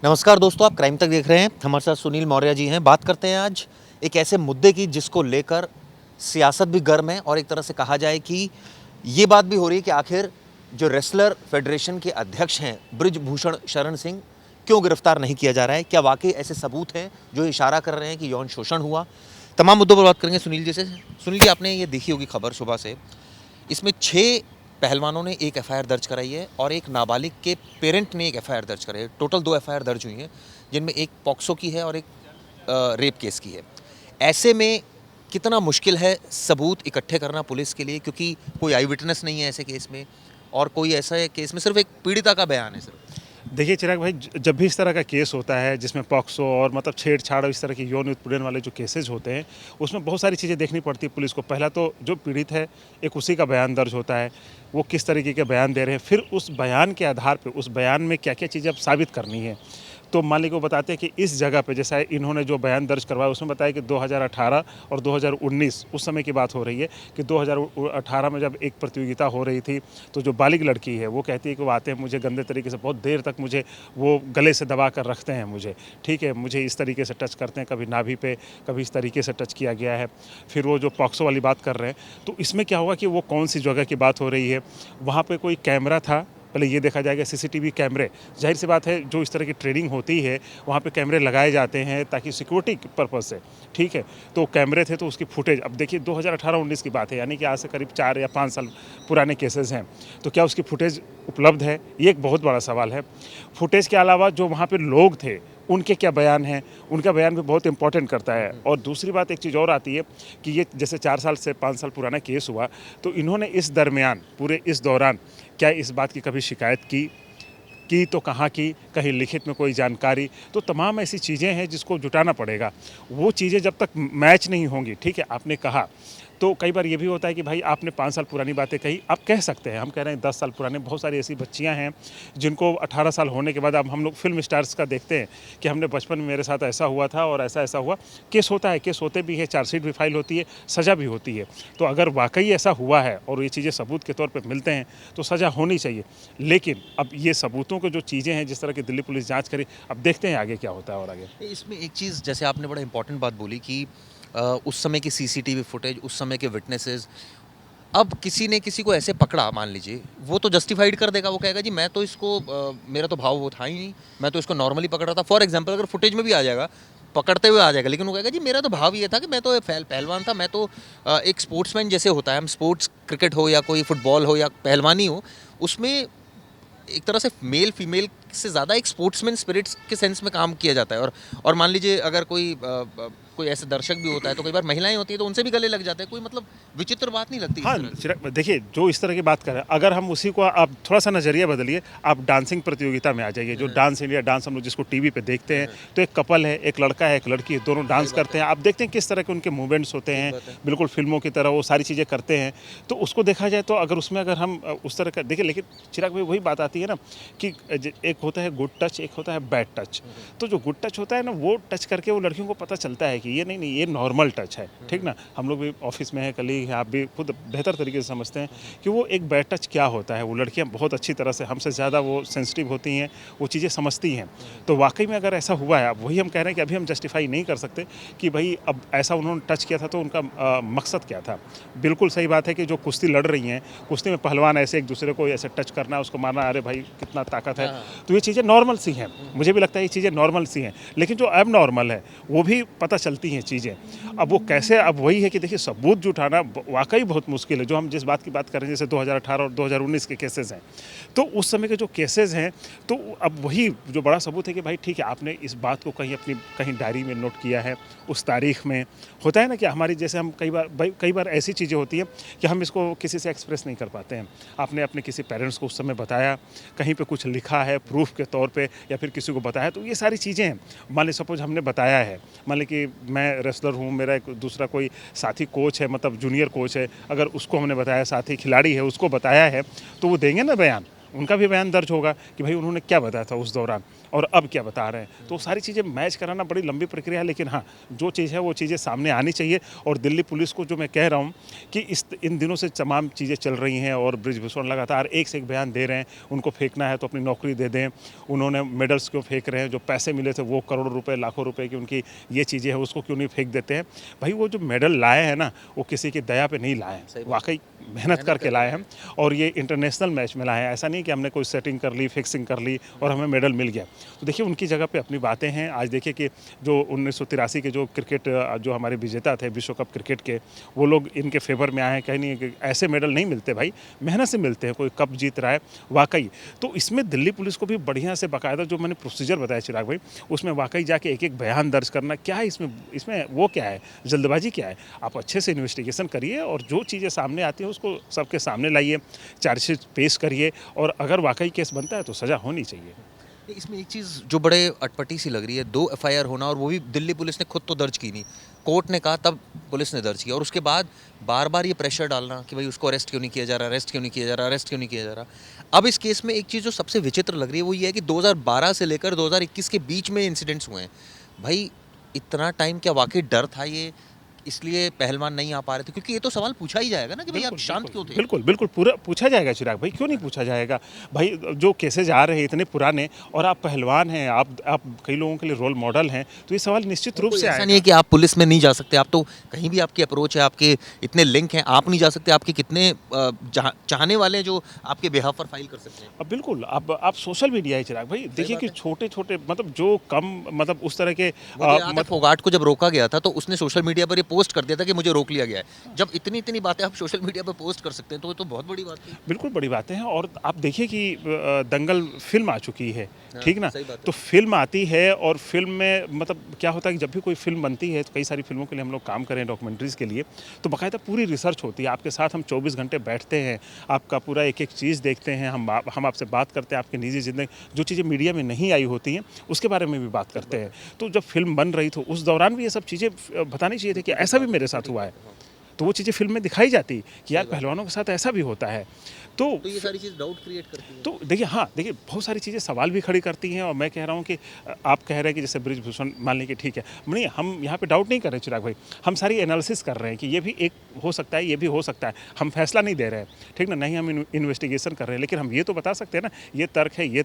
नमस्कार दोस्तों, आप क्राइम तक देख रहे हैं। हमारे साथ सुनील मौर्य जी हैं। बात करते हैं आज एक ऐसे मुद्दे की जिसको लेकर सियासत भी गर्म है और एक तरह से कहा जाए कि ये बात भी हो रही है कि आखिर जो रेसलर फेडरेशन के अध्यक्ष हैं बृजभूषण शरण सिंह, क्यों गिरफ्तार नहीं किया जा रहा है? क्या वाकई ऐसे सबूत हैं जो इशारा कर रहे हैं कि यौन शोषण हुआ? तमाम मुद्दों पर बात करेंगे सुनील जी से। सुनील जी, आपने ये देखी होगी खबर सुबह से, इसमें 6 पहलवानों ने एक एफआईआर दर्ज कराई है और एक नाबालिग के पेरेंट ने एक एफआईआर दर्ज कराई है। टोटल 2 एफआईआर दर्ज हुई हैं, जिनमें एक पॉक्सो की है और एक रेप केस की है। ऐसे में कितना मुश्किल है सबूत इकट्ठे करना पुलिस के लिए, क्योंकि कोई आई विटनेस नहीं है ऐसे केस में और कोई ऐसा केस में सिर्फ एक पीड़िता का बयान है सिर्फ। देखिए चिराग भाई, जब भी इस तरह का केस होता है जिसमें पॉक्सो और मतलब छेड़छाड़ और इस तरह के यौन उत्पीड़न वाले जो केसेस होते हैं, उसमें बहुत सारी चीज़ें देखनी पड़ती है पुलिस को। पहला तो जो पीड़ित है, एक उसी का बयान दर्ज होता है, वो किस तरीके के बयान दे रहे हैं, फिर उस बयान के आधार पे उस बयान में क्या क्या चीज़ें अब साबित करनी है। तो मान लीजिए वो बताते हैं कि इस जगह पे, जैसा इन्होंने जो बयान दर्ज करवाया उसमें बताया कि 2018 और 2019 उस समय की बात हो रही है कि 2018 में जब एक प्रतियोगिता हो रही थी, तो जो बालिग लड़की है वो कहती है कि वो आते हैं, मुझे गंदे तरीके से बहुत देर तक मुझे वो गले से दबा कर रखते हैं, मुझे ठीक है, मुझे इस तरीके से टच करते हैं, कभी नाभि पे, कभी इस तरीके से टच किया गया है। फिर वो जो पॉक्सो वाली बात कर रहे हैं, तो इसमें क्या होगा कि वो कौन सी जगह की बात हो रही है, वहाँ पर कोई कैमरा था, पहले ये देखा जाएगा सीसीटीवी कैमरे। जाहिर सी बात है, जो इस तरह की ट्रेनिंग होती है वहाँ पे कैमरे लगाए जाते हैं ताकि सिक्योरिटी पर्पज़ से, ठीक है। तो कैमरे थे, तो उसकी फुटेज, अब देखिए 2018-19 की बात है, यानी कि आज से करीब 4 या 5 साल पुराने केसेस हैं। तो क्या उसकी फुटेज उपलब्ध है, ये एक बहुत बड़ा सवाल है। फुटेज के अलावा जो वहाँ पे लोग थे उनके क्या बयान हैं, उनका बयान भी बहुत इंपॉर्टेंट करता है। और दूसरी बात एक चीज़ और आती है कि ये जैसे 4 साल से 5 साल पुराना केस हुआ, तो इन्होंने इस दरमियान, पूरे इस दौरान क्या इस बात की कभी शिकायत की तो कहाँ की, कहीं लिखित में कोई जानकारी, तो तमाम ऐसी चीज़ें हैं जिसको जुटाना पड़ेगा। वो चीज़ें जब तक मैच नहीं होंगी, ठीक है, आपने कहा, तो कई बार ये भी होता है कि भाई आपने 5 साल पुरानी बातें कही, आप कह सकते हैं, हम कह रहे हैं 10 साल पुराने। बहुत सारी ऐसी बच्चियां हैं जिनको 18 साल होने के बाद, अब हम लोग फिल्म स्टार्स का देखते हैं कि हमने बचपन में मेरे साथ ऐसा हुआ था और ऐसा ऐसा हुआ। केस होता है, केस होते भी है, चार्जशीट भी फाइल होती है, सज़ा भी होती है। तो अगर वाकई ऐसा हुआ है और ये चीज़ें सबूत के तौर पर मिलते हैं तो सज़ा होनी चाहिए। लेकिन अब ये सबूतों की जो चीज़ें हैं, जिस तरह की दिल्ली पुलिस जाँच करी, अब देखते हैं आगे क्या होता है। और आगे इसमें एक चीज़, जैसे आपने बड़ा इंपॉर्टेंट बात बोली कि उस समय की सीसीटीवी फुटेज, उस समय के विटनेसेस, अब किसी ने किसी को ऐसे पकड़ा, मान लीजिए, वो तो जस्टिफाइड कर देगा, वो कहेगा जी मैं तो इसको मेरा तो भाव वो था ही नहीं, मैं तो इसको नॉर्मली पकड़ रहा था। फॉर एग्जांपल, अगर फुटेज में भी आ जाएगा, पकड़ते हुए आ जाएगा, लेकिन वो कहेगा जी मेरा तो भाव ये था कि मैं तो पहलवान था, मैं तो एक स्पोर्ट्समैन जैसे होता है, हम स्पोर्ट्स, क्रिकेट हो या कोई फुटबॉल हो या पहलवानी हो, उसमें एक तरह से मेल फीमेल से ज़्यादा एक स्पोर्ट्समैन स्पिरिट्स के सेंस में काम किया जाता है। और मान लीजिए अगर कोई ऐसे दर्शक भी होता है, तो कई बार महिलाएं होती हैं तो उनसे भी गले लग जाते हैं। कोई मतलब विचित्र बात नहीं लगती इस हाँ, तरह से? चिराग देखिए, जो इस तरह की बात कर रहे हैं, अगर हम उसी को, आप थोड़ा सा नज़रिया बदलिए, आप डांसिंग प्रतियोगिता में आ जाइए, जो डांस इंडिया डांस हम लोग जिसको टीवी पे देखते हैं, तो एक कपल है, एक लड़का है, एक लड़की है, दोनों डांस करते हैं। आप देखते हैं किस तरह के उनके मूवमेंट्स होते हैं, बिल्कुल फिल्मों की तरह वो सारी चीज़ें करते हैं। तो उसको देखा जाए तो अगर उसमें अगर हम उस तरह का देखिए, लेकिन चिराग भाई वही बात आती है ना कि एक होता है गुड टच, एक होता है बैड टच। तो जो गुड टच होता है ना, वो टच करके वो लड़कियों को पता चलता है कि ये नहीं नहीं, ये नॉर्मल टच है, ठीक ना। हम लोग भी ऑफिस में हैं, कलीग हैं, आप भी खुद बेहतर तरीके से समझते हैं कि वो एक बैड टच क्या होता है। वो लड़कियां बहुत अच्छी तरह से, हमसे ज़्यादा वो सेंसिटिव होती हैं, वो चीज़ें समझती हैं। तो वाकई में अगर ऐसा हुआ है, अब वही हम कह रहे हैं कि अभी हम जस्टिफाई नहीं कर सकते कि भाई अब ऐसा उन्होंने टच किया था तो उनका मकसद क्या था। बिल्कुल सही बात है कि जो कुश्ती लड़ रही हैं, कुश्ती में पहलवान ऐसे एक दूसरे को ऐसे टच करना, उसको मारना, अरे भाई कितना ताकत है, तो ये चीज़ें नॉर्मल सी हैं। मुझे भी लगता है ये चीज़ें नॉर्मल सी हैं, लेकिन जो अब नॉर्मल है वो भी पता चलती हैं चीज़ें। अब वो कैसे, अब वही है कि देखिए सबूत जुटाना वाकई बहुत मुश्किल है। जो हम जिस बात की बात कर रहे हैं, जैसे 2018 और 2019 के केसेस हैं, तो उस समय के जो केसेस हैं, तो अब वही जो बड़ा सबूत है कि भाई ठीक है, आपने इस बात को कहीं डायरी में नोट किया है, उस तारीख में। होता है ना कि हमारी, जैसे हम कई बार ऐसी चीज़ें होती हैं कि हम इसको किसी से एक्सप्रेस नहीं कर पाते हैं। आपने अपने किसी पेरेंट्स को उस समय बताया, कहीं पे कुछ लिखा है प्रूफ के तौर पे, या फिर किसी को बताया, तो ये सारी चीज़ें हैं। मान ली सपोज हमने बताया है, मान ली कि मैं रेसलर हूँ, मेरा एक दूसरा कोई साथी कोच है, मतलब जूनियर कोच है, अगर उसको हमने बताया, साथी खिलाड़ी है उसको बताया है, तो वो देंगे ना बयान। उनका भी बयान दर्ज होगा कि भाई उन्होंने क्या बताया था उस दौरान और अब क्या बता रहे हैं। तो सारी चीज़ें मैच कराना बड़ी लंबी प्रक्रिया है, लेकिन हाँ, जो चीज़ है वो चीज़ें सामने आनी चाहिए। और दिल्ली पुलिस को जो मैं कह रहा हूँ कि इन दिनों से तमाम चीज़ें चल रही हैं और बृजभूषण लगातार एक से एक बयान दे रहे हैं, उनको फेंकना है तो अपनी नौकरी दे दें, उन्होंने मेडल्स क्यों फेंक रहे हैं, जो पैसे मिले थे वो करोड़ों रुपए लाखों रुपए की उनकी ये चीज़ें हैं उसको क्यों नहीं फेंक देते हैं। भाई वो जो मेडल लाए हैं ना, वो किसी की दया पे नहीं लाए हैं, वाकई मेहनत करके लाए हैं और ये इंटरनेशनल मैच में लाए हैं। ऐसा नहीं कि हमने कोई सेटिंग कर ली, फिक्सिंग कर ली और हमें मेडल मिल गया। तो देखिए उनकी जगह पे अपनी बातें हैं। आज देखिए कि जो 1983 के जो क्रिकेट जो हमारे विजेता थे विश्व कप क्रिकेट के, वो लोग इनके फेवर में आए हैं। कहीं नहीं कि ऐसे मेडल नहीं मिलते भाई, मेहनत से मिलते हैं, कोई कप जीत रहा है वाकई। तो इसमें दिल्ली पुलिस को भी बढ़िया से बाकायदा जो मैंने प्रोसीजर बताया चिराग भाई, उसमें वाकई जाके एक एक बयान दर्ज करना, क्या है इसमें वो क्या है, जल्दबाजी क्या है। आप अच्छे से इन्वेस्टिगेशन करिए और जो चीज़ें सामने आती हैं उसको सबके सामने लाइए, चार्जशीट पेश करिए और अगर वाकई केस बनता है तो सज़ा होनी चाहिए। इसमें एक चीज़ जो बड़े अटपटी सी लग रही है, 2 एफआईआर होना और वो भी दिल्ली पुलिस ने खुद तो दर्ज की नहीं, कोर्ट ने कहा तब पुलिस ने दर्ज किया और उसके बाद बार बार ये प्रेशर डालना कि भाई उसको अरेस्ट क्यों नहीं किया जा रहा, अरेस्ट क्यों नहीं किया जा रहा, अरेस्ट क्यों नहीं किया जा रहा। अब इस केस में एक चीज़ जो सबसे विचित्र लग रही है वो ये है कि 2012 से लेकर 2021 के बीच में इंसिडेंट्स हुए हैं। भाई इतना टाइम क्या वाकई डर था ये, इसलिए पहलवान नहीं आ पा रहे थे? क्योंकि ये तो सवाल पूछा ही जाएगा ना कि भाई आप शांत क्यों थे? बिल्कुल, बिल्कुल पूरा पूछा जाएगा चिराग भाई, क्यों नहीं पूछा जाएगा? भाई जो केसेज़ आ रहे हैं इतने पुराने और आप पहलवान हैं, आप कई लोगों के लिए रोल मॉडल हैं, तो ये सवाल निश्चित रूप कोई से ऐसा आएगा। नहीं है कि आप पुलिस में नहीं जा सकते, आप तो कहीं भी आपकी अप्रोच है, आपके इतने लिंक हैं, आप नहीं जा सकते, आपके कितने चाहने वाले हैं जो आपके बिहाफ पर फाइल कर सकते हैं। अब बिल्कुल आप सोशल मीडिया है चिराग भाई, देखिए बात कि है। छोटे-छोटे मतलब जो कम मतलब उस तरह के मुझे याद है फोगाट को जब रोका गया था तो उसने सोशल मीडिया पर ये पोस्ट कर दिया था कि मुझे रोक लिया गया है। जब इतनी इतनी बातें आप सोशल मीडिया पर पोस्ट कर सकते हैं तो ये तो बहुत बड़ी बात है। बिल्कुल बड़ी बातें हैं और आप देखिए कि दंगल फिल्म आ चुकी है, हाँ, ठीक ना? सही बात है। तो फिल्म आती है और फिल्म में मतलब क्या होता है कि जब भी कोई फिल्म बनती है तो कई सारी फिल्मों के लिए हम लोग काम करें डॉक्यूमेंट्रीज़ के लिए, तो बाकायदा पूरी रिसर्च होती है। आपके साथ हम 24 घंटे बैठते हैं, आपका पूरा एक-एक चीज़ देखते हैं, हम आपसे बात करते हैं, आपकी निजी ज़िंदगी जो चीज़ें मीडिया में नहीं आई होती हैं, उसके बारे में भी बात करते हैं। तो जब फिल्म बन रही तो उस दौरान भी ये सब चीज़ें बतानी चाहिए थी कि ऐसा भी मेरे साथ हुआ है। तो वो चीज़ें फिल्म में दिखाई जाती कि यार पहलवानों के साथ ऐसा भी होता है। तो तो ये सारी चीज़ डाउट क्रिएट करती है। तो देखिए हाँ, देखिए बहुत सारी चीज़ें सवाल भी खड़ी करती हैं और मैं कह रहा हूँ कि आप कह रहे हैं कि जैसे बृजभूषण मान लीजिए कि ठीक है, नहीं हम यहाँ पे डाउट नहीं कर रहे चिराग भाई, हम सारी एनालिसिस कर रहे हैं कि ये भी एक हो सकता है, ये भी हो सकता है। हम फैसला नहीं दे रहे हैं, ठीक ना? नहीं हम इन्वेस्टिगेशन कर रहे हैं, लेकिन हम ये तो बता सकते हैं ना, ये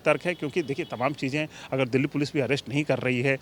तर्क है क्योंकि देखिए तमाम चीज़ें अगर दिल्ली पुलिस भी अरेस्ट नहीं कर रही है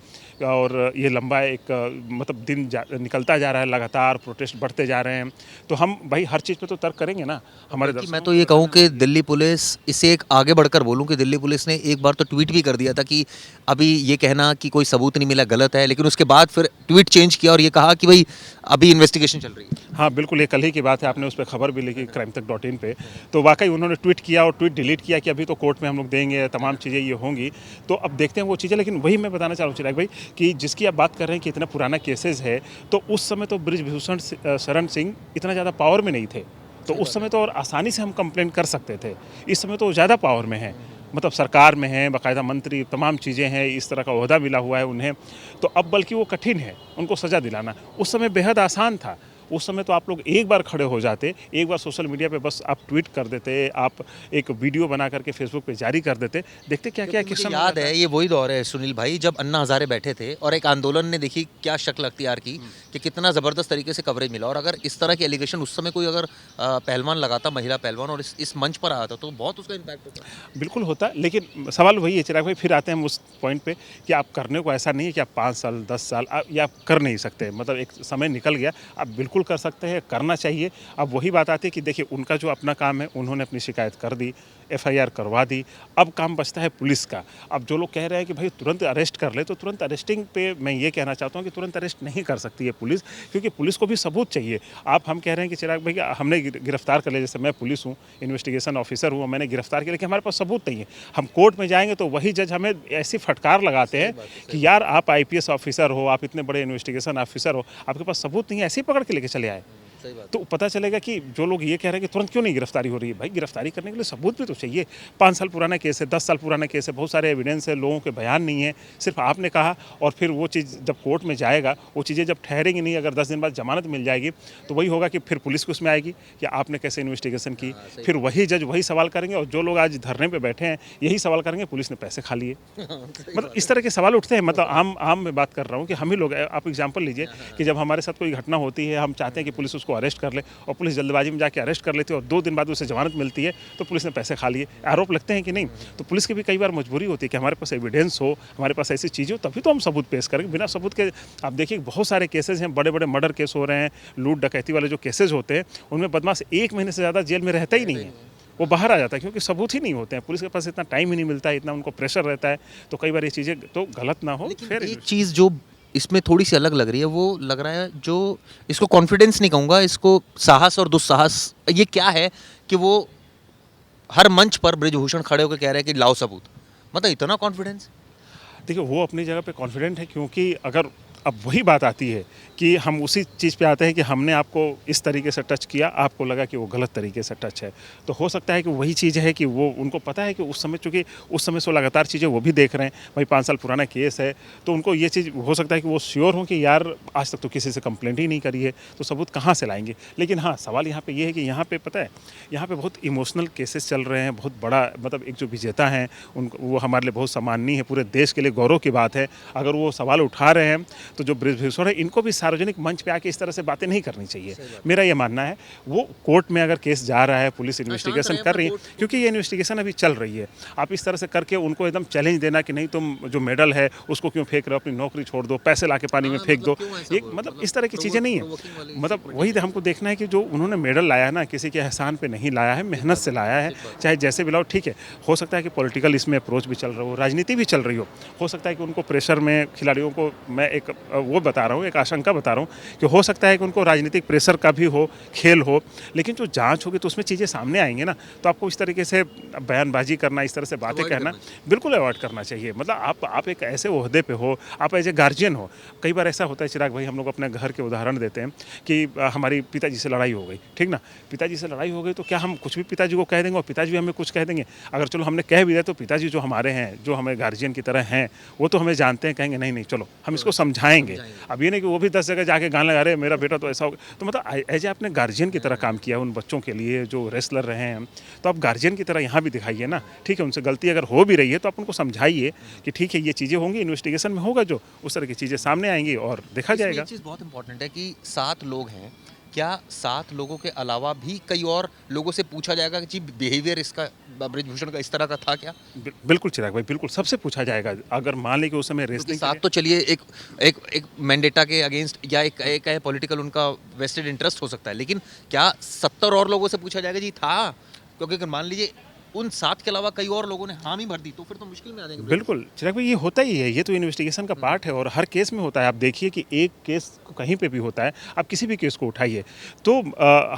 और ये लंबा एक मतलब दिन निकलता जा रहा है, लगातार प्रोटेस्ट बढ़ते जा रहे हैं, तो हम भाई हर चीज़ पे तो तर्क करेंगे ना हमारे बल्कि दर्शकों मैं तो ये कहूँ कि दिल्ली पुलिस, इसे एक आगे बढ़कर बोलूँ कि दिल्ली पुलिस ने एक बार तो ट्वीट भी कर दिया था कि अभी ये कहना कि कोई सबूत नहीं मिला गलत है, लेकिन उसके बाद फिर ट्वीट चेंज किया और ये कहा कि भाई अभी इन्वेस्टिगेशन चल रही है। हाँ, बिल्कुल, ये कल ही की बात है, आपने उस पे खबर भी लिखी crimetech.in पे, तो वाक़ई उन्होंने ट्वीट किया और ट्वीट डिलीट किया कि अभी तो कोर्ट में हम लोग देंगे, तमाम चीज़ें ये होंगी, तो अब देखते हैं वो चीज़ें। लेकिन वही मैं बताना चाह रहा हूँ चिराग भाई कि जिसकी आप बात कर रहे हैं कि इतना पुराना केसेज़ है, तो उस समय तो बृजभूषण शरण सिंह इतना ज़्यादा पावर में नहीं थे, तो उस समय तो और आसानी से हम कंप्लेंट कर सकते थे। इस समय तो ज़्यादा पावर में हैं, मतलब सरकार में हैं, बाकायदा मंत्री, तमाम चीज़ें हैं, इस तरह का ओहदा मिला हुआ है उन्हें, तो अब बल्कि वो कठिन है उनको सज़ा दिलाना। उस समय बेहद आसान था। उस समय तो आप लोग एक बार खड़े हो जाते, एक बार सोशल मीडिया पे बस आप ट्वीट कर देते, आप एक वीडियो बना करके फेसबुक पे जारी कर देते, देखते क्या-क्या मुझे किस्सा याद है ये वही दौर है सुनील भाई जब अन्ना हजारे बैठे थे और एक आंदोलन ने देखी क्या शक्ल अख्तियार की कि कितना ज़बरदस्त तरीके से कवरेज मिला और अगर इस तरह के एलिगेशन उस समय कोई अगर पहलवान लगाता, महिला पहलवान, और इस मंच पर आया था तो बहुत उसका इम्पैक्ट होता। बिल्कुल होता है, लेकिन सवाल वही है चिराग भाई, फिर आते हैं हम उस पॉइंट पे कि आप करने को ऐसा नहीं है कि आप 5 साल 10 साल या आप कर नहीं सकते, मतलब एक समय निकल गया, आप बिल्कुल कर सकते हैं, करना चाहिए। अब वही बात आती है कि देखिए उनका जो अपना काम है, उन्होंने अपनी शिकायत कर दी, एफआईआर करवा दी, अब काम बचता है पुलिस का। अब जो लोग कह रहे हैं कि भाई तुरंत अरेस्ट कर ले, तो तुरंत अरेस्टिंग पे मैं ये कहना चाहता हूँ कि तुरंत अरेस्ट नहीं कर सकती है पुलिस, क्योंकि पुलिस को भी सबूत चाहिए। हम कह रहे हैं कि चिराग भाई हमने गिरफ्तार कर लिया, जैसे मैं पुलिस हूँ, इन्वेस्टिगेशन ऑफिसर हूँ, मैंने गिरफ्तार किया, लेकिन हमारे पास सबूत नहीं है। हम कोर्ट में जाएंगे तो वही जज हमें ऐसी फटकार लगाते हैं कि यार आप आईपीएस ऑफिसर हो, आप इतने बड़े इन्वेस्टिगेशन ऑफिसर हो, आपके पास सबूत नहीं है, ऐसे ही पकड़ के लेके चले आए। सही बात। तो पता चलेगा कि जो लोग ये कह रहे हैं कि तुरंत क्यों नहीं गिरफ्तारी हो रही है, भाई गिरफ्तारी करने के लिए सबूत भी तो चाहिए। 5 साल पुराना केस है, 10 साल पुराना केस है, बहुत सारे एविडेंस है, लोगों के बयान नहीं है, सिर्फ आपने कहा। और फिर वो चीज़ जब कोर्ट में जाएगा, वो चीज़ें जब ठहरेंगी नहीं, अगर 10 दिन बाद जमानत मिल जाएगी तो वही होगा कि फिर पुलिस को उसमें आएगी कि आपने कैसे इन्वेस्टिगेशन की। फिर वही जज वही सवाल करेंगे, और जो लोग आज धरने पर बैठे हैं यही सवाल करेंगे पुलिस ने पैसे खा लिए। मतलब इस तरह के सवाल उठते हैं। मतलब आम मैं बात कर रहा हूँ कि हम ही लोग, आप एग्जांपल लीजिए कि जब हमारे साथ कोई घटना होती है, हम चाहते हैं कि पुलिस उसको अरेस्ट कर ले, और पुलिस जल्दबाजी में जाके अरेस्ट कर लेती है, और 2 दिन बाद उसे जमानत मिलती है तो पुलिस ने पैसे खा लिए। आरोप लगते हैं कि नहीं? तो पुलिस की भी कई बार मजबूरी होती है कि हमारे पास एविडेंस हो, हमारे पास ऐसी चीज़ें हो, तभी तो हम सबूत पेश करेंगे। बिना सबूत के आप देखिए बहुत सारे केसेज हैं, बड़े बड़े मर्डर केस हो रहे हैं, लूट डकैती वाले जो केसेज होते हैं उनमें बदमाश 1 महीने से ज़्यादा जेल में रहता ही नहीं है, वो बाहर आ जाता है, क्योंकि सबूत ही नहीं होते हैं। पुलिस के पास इतना टाइम ही नहीं मिलता है, इतना उनको प्रेशर रहता है। तो कई बार ये चीज़ें तो गलत ना हो। फिर एक चीज़ जो इसमें थोड़ी सी अलग लग रही है, वो लग रहा है जो इसको कॉन्फिडेंस नहीं कहूँगा, इसको साहस और दुस्साहस, ये क्या है कि वो हर मंच पर ब्रिजभूषण खड़े होकर कह रहे हैं कि लाओ सबूत। मतलब इतना कॉन्फिडेंस। देखिए वो अपनी जगह पे कॉन्फिडेंट है, क्योंकि अगर अब वही बात आती है कि हम उसी चीज़ पे आते हैं कि हमने आपको इस तरीके से टच किया, आपको लगा कि वो गलत तरीके से टच है, तो हो सकता है कि वही चीज़ है कि वो उनको पता है कि उस समय, चूँकि उस समय से लगातार चीज़ें वो भी देख रहे हैं, भाई 5 साल पुराना केस है, तो उनको ये चीज़ हो सकता है कि वो श्योर हों कि यार आज तक तो किसी से कंप्लेंट ही नहीं करी है, तो सबूत कहाँ से लाएंगे। लेकिन हाँ, सवाल यहाँ पे ये है कि यहाँ पे पता है, यहाँ पे बहुत इमोशनल केसेस चल रहे हैं, बहुत बड़ा, मतलब एक जो विजेता हैं उनको, वो हमारे लिए बहुत सम्माननीय है, पूरे देश के लिए गौरव की बात है। अगर वो सवाल उठा रहे हैं तो जो ब्रिजभूषण है, इनको भी सार्वजनिक मंच पे आके इस तरह से बातें नहीं करनी चाहिए, मेरा ये मानना है। वो कोर्ट में अगर केस जा रहा है, पुलिस इन्वेस्टिगेशन कर रही है, क्योंकि ये इन्वेस्टिगेशन अभी चल रही है, आप इस तरह से करके उनको एकदम चैलेंज देना कि नहीं तुम जो मेडल है उसको क्यों फेंक रहे हो, अपनी नौकरी छोड़ दो, पैसे ला के पानी में फेंक दो, ये मतलब इस तरह की चीज़ें नहीं है। मतलब वही हमको देखना है कि जो उन्होंने मेडल लाया है ना, किसी के एहसान पे नहीं लाया है, मेहनत से लाया है, चाहे जैसे भी लाओ, ठीक है। हो सकता है कि पॉलिटिकल इसमें अप्रोच भी चल रहा हो, राजनीति भी चल रही हो सकता है कि उनको प्रेशर में, खिलाड़ियों को मैं एक वो बता रहा हूँ, एक आशंका बता रहा हूँ कि हो सकता है कि उनको राजनीतिक प्रेशर का भी हो, खेल हो, लेकिन जो जांच होगी तो उसमें चीज़ें सामने आएंगे ना, तो आपको इस तरीके से बयानबाजी करना, इस तरह से बातें कहना बिल्कुल अवॉइड करना चाहिए। मतलब आप एक ऐसे ओहदे पे हो, आप एज ए गार्जियन हो। कई बार ऐसा होता है चिराग भाई, हम लोग अपने घर के उदाहरण देते हैं कि हमारी पिताजी से लड़ाई हो गई, ठीक ना, पिताजी से लड़ाई हो गई तो क्या हम कुछ भी पिताजी को कह देंगे और पिताजी भी हमें कुछ कह देंगे? अगर चलो हमने कह भी दिया तो पिताजी जो हमारे हैं, जो हमें गार्जियन की तरह हैं, वो तो हमें जानते हैं, कहेंगे नहीं नहीं चलो हम इसको समझाएंगे। अब ये नहीं कि वो भी 10 जगह जाके गाने लगा रहे मेरा बेटा तो ऐसा हो गया। तो मतलब एज आपने गार्जियन की तरह काम किया उन बच्चों के लिए जो रेसलर रहे हैं, तो आप गार्जियन की तरह यहाँ भी दिखाइए ना। ठीक है, उनसे गलती अगर हो भी रही है तो आप उनको समझाइए कि ठीक है ये चीज़ें होंगी, इन्वेस्टिगेशन में होगा जो उस तरह की चीज़ें सामने आएंगी और देखा जाएगा। एक चीज़ बहुत इंपॉर्टेंट है कि 7 लोग हैं, क्या 7 लोगों के अलावा भी कई और लोगों से पूछा जाएगा कि जी बिहेवियर इसका, ब्रिजभूषण का इस तरह का था क्या? बिल्कुल चिराग भाई, बिल्कुल सबसे पूछा जाएगा। अगर मान लें कि उस समय रेसलिंग 7 तो चलिए एक एक एक मैंडेटा के अगेंस्ट या एक है पॉलिटिकल उनका वेस्टेड इंटरेस्ट हो सकता है, लेकिन क्या 70 और लोगों से पूछा जाएगा जी था? क्योंकि अगर मान लीजिए उन 7 के अलावा कई और लोगों ने हामी भर दी तो फिर तो मुश्किल में आ जाएंगे। बिल्कुल चिराग भाई, ये होता ही है, ये तो इन्वेस्टिगेशन का पार्ट है और हर केस में होता है। आप देखिए कि एक केस कहीं पे भी होता है, आप किसी भी केस को उठाइए तो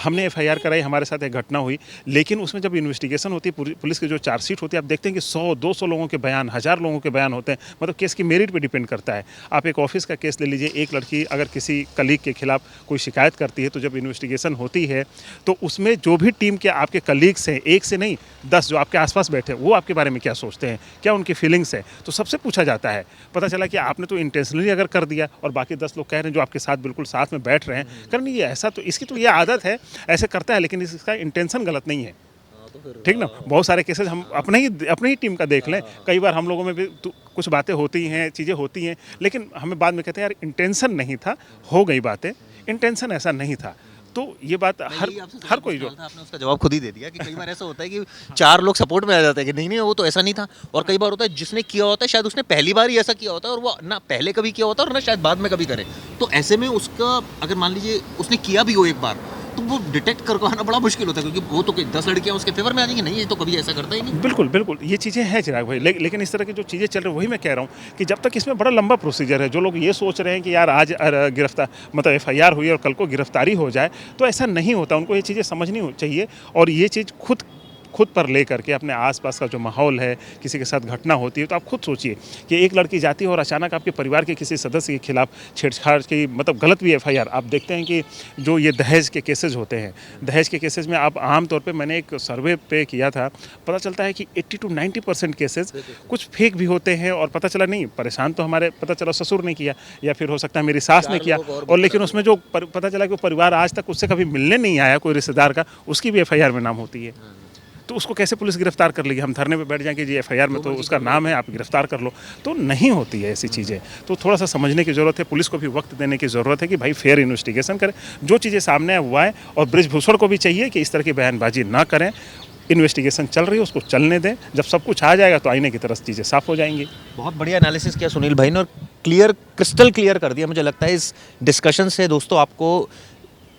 हमने एफआईआर कराई, हमारे साथ एक घटना हुई, लेकिन उसमें जब इन्वेस्टिगेशन होती है, पुलिस की जो चार्जशीट होती है, आप देखते हैं कि 100-200 लोगों के बयान, 1000 लोगों के बयान होते हैं। मतलब केस की मेरिट पे डिपेंड करता है। आप एक ऑफिस का केस ले लीजिए, एक लड़की अगर किसी कलीग के खिलाफ कोई शिकायत करती है, तो जब इन्वेस्टिगेशन होती है तो उसमें जो भी टीम के आपके कलीग्स हैं, एक से नहीं 10 जो आपके आसपास बैठे, वो आपके बारे में क्या सोचते हैं, क्या उनकी फीलिंग्स है, तो सबसे पूछा जाता है। पता चला कि आपने तो इंटेंशनली अगर कर दिया और बाकी 10 लोग कह रहे हैं जो आपके साथ बिल्कुल साथ में बैठ रहे हैं, कर नहीं ये ऐसा, तो इसकी तो ये आदत है, ऐसे करता है, लेकिन इसका इंटेंशन गलत नहीं है। ठीक ना, बहुत सारे केसेस हम अपने ही टीम का देख लें, कई बार हम लोगों में भी कुछ बातें होती हैं, चीज़ें होती हैं, लेकिन हमें बाद में कहते हैं यार इंटेंशन नहीं था, हो गई बातें, इंटेंशन ऐसा नहीं था। तो ये बात हर कोई जो आपने उसका जवाब खुद ही दे दिया कि कई बार ऐसा होता है कि 4 लोग सपोर्ट में आ जाते हैं कि नहीं नहीं वो तो ऐसा नहीं था, और कई बार होता है जिसने किया होता है शायद उसने पहली बार ही ऐसा किया होता है और वो ना पहले कभी किया होता है और ना शायद बाद में कभी करे, तो ऐसे में उसका अगर मान लीजिए उसने किया भी हो एक बार तो वो डिटेक्ट कर पाना बड़ा मुश्किल होता है, क्योंकि वो तो 10 लड़कियां उसके फेवर में आ जाएंगी, नहीं ये तो कभी ऐसा करता ही नहीं। बिल्कुल बिल्कुल, ये चीज़ें हैं चिराग भाई, लेकिन इस तरह की जो चीज़ें चल रही है वही मैं कह रहा हूँ कि जब तक इसमें बड़ा लंबा प्रोसीजर है, जो लोग ये सोच रहे हैं कि यार आज गिरफ्तार मतलब एफआईआर हुई और कल को गिरफ्तारी हो जाए, तो ऐसा नहीं होता। उनको ये चीज़ें समझनी चाहिए और ये चीज़ खुद खुद पर ले करके अपने आसपास का जो माहौल है, किसी के साथ घटना होती है, तो आप खुद सोचिए कि एक लड़की जाती है और अचानक आपके परिवार के किसी सदस्य के खिलाफ छेड़छाड़ की मतलब गलत भी एफआईआर। आप देखते हैं कि जो ये दहेज के केसेज होते हैं, दहेज के केसेज में आप आमतौर पे मैंने एक सर्वे पे किया था, पता चलता है कि 80 to 90% केसेज कुछ फेक भी होते हैं और पता चला नहीं, परेशान तो हमारे पता चला ससुर ने किया या फिर हो सकता है मेरी सास ने किया, और लेकिन उसमें जो पता चला कि वो परिवार आज तक उससे कभी मिलने नहीं आया, कोई रिश्तेदार का, उसकी भी एफआईआर में नाम होती है। तो उसको कैसे पुलिस गिरफ्तार कर लेगी? हम धरने पे बैठ जाएंगे जी एफआईआर में तो उसका नाम है, आप गिरफ्तार कर लो, तो नहीं होती है ऐसी चीज़ें। तो थोड़ा सा समझने की ज़रूरत है, पुलिस को भी वक्त देने की ज़रूरत है कि भाई फेयर इन्वेस्टिगेशन करें, जो चीज़ें सामने हुआ है, और बृजभूषण को भी चाहिए कि इस तरह की बयानबाजी ना करें। इन्वेस्टिगेशन चल रही है, उसको चलने दें, जब सब कुछ आ जाएगा तो आईने की तरह चीज़ें साफ हो जाएंगी। बहुत बढ़िया एनालिसिस किया सुनील भाई ने और क्रिस्टल क्लियर कर दिया। मुझे लगता है इस डिस्कशन से दोस्तों आपको,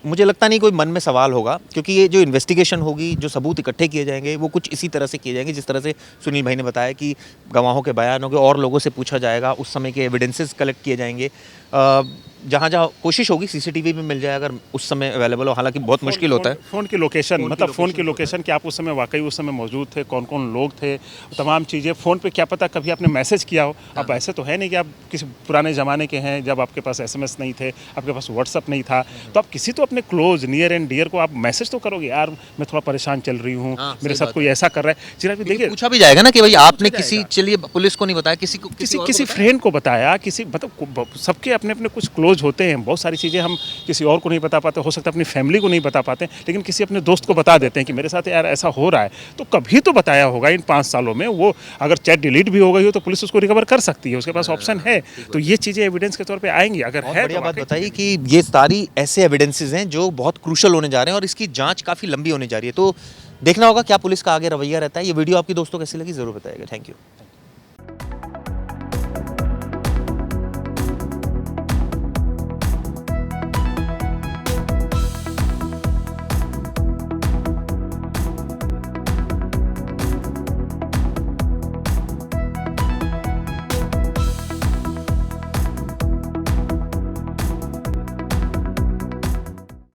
मुझे लगता नहीं कोई मन में सवाल होगा, क्योंकि ये जो इन्वेस्टिगेशन होगी, जो सबूत इकट्ठे किए जाएंगे, वो कुछ इसी तरह से किए जाएंगे जिस तरह से सुनील भाई ने बताया कि गवाहों के बयान होंगे और लोगों से पूछा जाएगा, उस समय के एविडेंसेस कलेक्ट किए जाएंगे। जहाँ जहाँ कोशिश होगी सीसीटीवी भी मिल जाए अगर उस समय अवेलेबल हो, हालांकि बहुत मुश्किल होता है। फ़ोन की लोकेशन, मतलब फ़ोन की लोकेशन कि आप उस समय वाकई उस समय मौजूद थे, कौन कौन लोग थे, तमाम चीज़ें फ़ोन पे, क्या पता कभी आपने मैसेज किया हो। अब ऐसे तो है नहीं कि आप किसी पुराने ज़माने के हैं जब आपके पास एसएमएस नहीं थे, आपके पास व्हाट्सअप नहीं था, तो आप किसी तो अपने क्लोज नियर एंड डियर को आप मैसेज तो करोगे, यार मैं थोड़ा परेशान चल रही हूँ, मेरे साथ कोई ऐसा कर रहा है। चिराग भी देखिए, पूछा भी जाएगा ना कि भाई आपने किसी, चलिए पुलिस को नहीं बताया, किसी फ्रेंड को बताया, किसी मतलब सबके अपने अपने कुछ क्लोज होते हैं, बहुत सारी चीज़ें हम किसी और को नहीं बता पाते, हो सकता है अपनी फैमिली को नहीं बता पाते, लेकिन किसी अपने दोस्त को बता देते हैं कि मेरे साथ यार ऐसा हो रहा है। तो कभी तो बताया होगा इन 5 सालों में, वो अगर चैट डिलीट भी हो गई हो तो पुलिस उसको रिकवर कर सकती है, उसके पास ऑप्शन है। तो ये चीज़ें एविडेंस के तौर पर आएंगी, अगर है बढ़िया तो बात बताइए कि ये सारी ऐसे एविडेंसेस हैं जो बहुत क्रूशल होने जा रहे हैं और इसकी जांच काफ़ी लंबी होने जा रही है। तो देखना होगा क्या पुलिस का आगे रवैया रहता है। ये वीडियो आपकी दोस्तों कैसी लगी ज़रूर बताइएगा। Thank you.